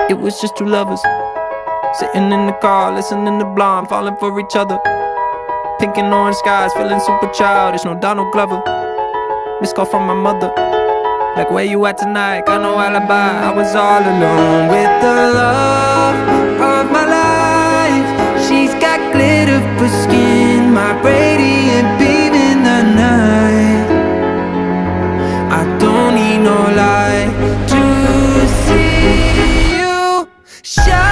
It was just two lovers sitting in the car, listening to Blonde, falling for each other. Pink and orange skies, feeling super childish, no Donald Glover. Missed call from my mother, like, where you at tonight? Got no alibi. I was all alone with the love of my life. She's got glitter for skin, my radiant beam in the night. I don't need no light to see you shine.